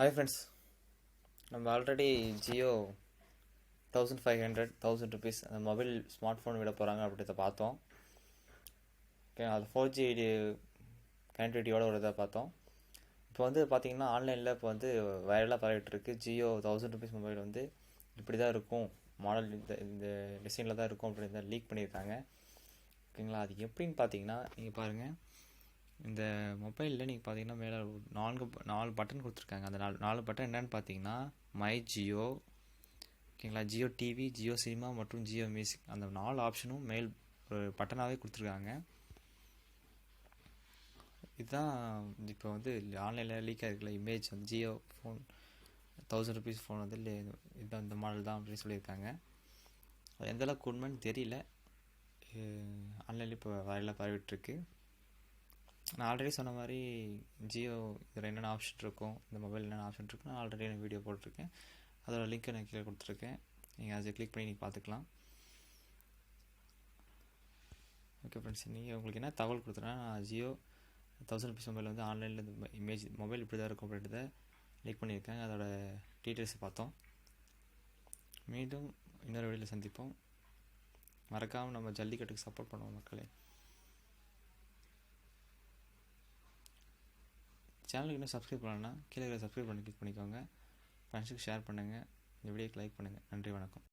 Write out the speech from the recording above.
Hi friends, நம்ம already Jio 1500 rupees அந்த mobile smart phone விட போகிறாங்க அப்படின்றத பார்த்தோம். ஓகே, அது 4G கனெக்டிவிட்டியோட வரதை பார்த்தோம். இப்போ வந்து பார்த்தீங்கன்னா ஆன்லைனில் இப்போ வந்து வைரலாக பரவிட்டு இருக்கு. ஜியோ 1000 ருபீஸ் மொபைல் வந்து இப்படி தான் இருக்கும், மாடல் இந்த டிசைனில் தான் இருக்கும் அப்படின்னு லீக் பண்ணியிருக்காங்க. ஓகேங்களா, அது எப்படின்னு பார்த்தீங்கன்னா நீங்கள் பாருங்கள், இந்த மொபைலில் நீங்கள் பார்த்தீங்கன்னா மேலே நாலு பட்டன் கொடுத்துருக்காங்க. அந்த நாலு பட்டன் என்னென்னு பார்த்தீங்கன்னா மை ஜியோ, ஓகேங்களா, ஜியோ டிவி, ஜியோ சினிமா மற்றும் ஜியோ மியூசிக், அந்த 4 ஆப்ஷனும் மேல் ஒரு பட்டனாகவே கொடுத்துருக்காங்க. இதுதான் இப்போ வந்து ஆன்லைனில் லீக் ஆகிருக்கல இமேஜ் வந்து ஜியோ ஃபோன் 1000 ருபீஸ் ஃபோன் வந்து இதுதான் இந்த மாடல் தான் அப்படின்னு சொல்லியிருக்காங்க. அது எந்தளவுக்கு உண்மைன்னு தெரியல. ஆன்லைனில் இப்போ வரையில் பரவிட்டுருக்கு. நான் ஆல்ரெடி சொன்ன மாதிரி ஜியோ இதில் என்னென்ன ஆப்ஷன் இருக்கும், இந்த மொபைல் என்னென்ன ஆப்ஷன் இருக்குன்னு நான் ஆல்ரெடி வீடியோ போட்டிருக்கேன். அதோட லிங்க்கை நான் கீழே கொடுத்துருக்கேன். நீங்கள் அதை கிளிக் பண்ணி நீங்கள் பார்த்துக்கலாம். ஓகே ஃப்ரெண்ட்ஸ், நீங்கள் உங்களுக்கு என்ன தகவல் கொடுத்துறேன்னா, ஜியோ 1000 ருபீஸ் மொபைல் வந்து ஆன்லைனில் இந்த இமேஜ் மொபைல் இப்படி தான் இருக்கும் அப்படின்றத லிங்க் பண்ணியிருக்கேன். அதோட டீட்டெயில்ஸை பார்த்தோம். மீண்டும் இன்னொரு வீடியோவில் சந்திப்போம். மறக்காமல் நம்ம ஜல்லிக்கட்டுக்கு சப்போர்ட் பண்ணுவோம் மக்களே. சேனலுக்கு இன்னும் சப்ஸ்கிரைப் பண்ணலன்னா கீழே சப்ஸ்கிரைப் பண்ணி கிளிக் பண்ணிக்கோங்க. ஃப்ரெண்ட்ஸுக்கு ஷேர் பண்ணுங்கள். இந்த வீடியோக்கு லைக் பண்ணுங்கள். நன்றி, வணக்கம்.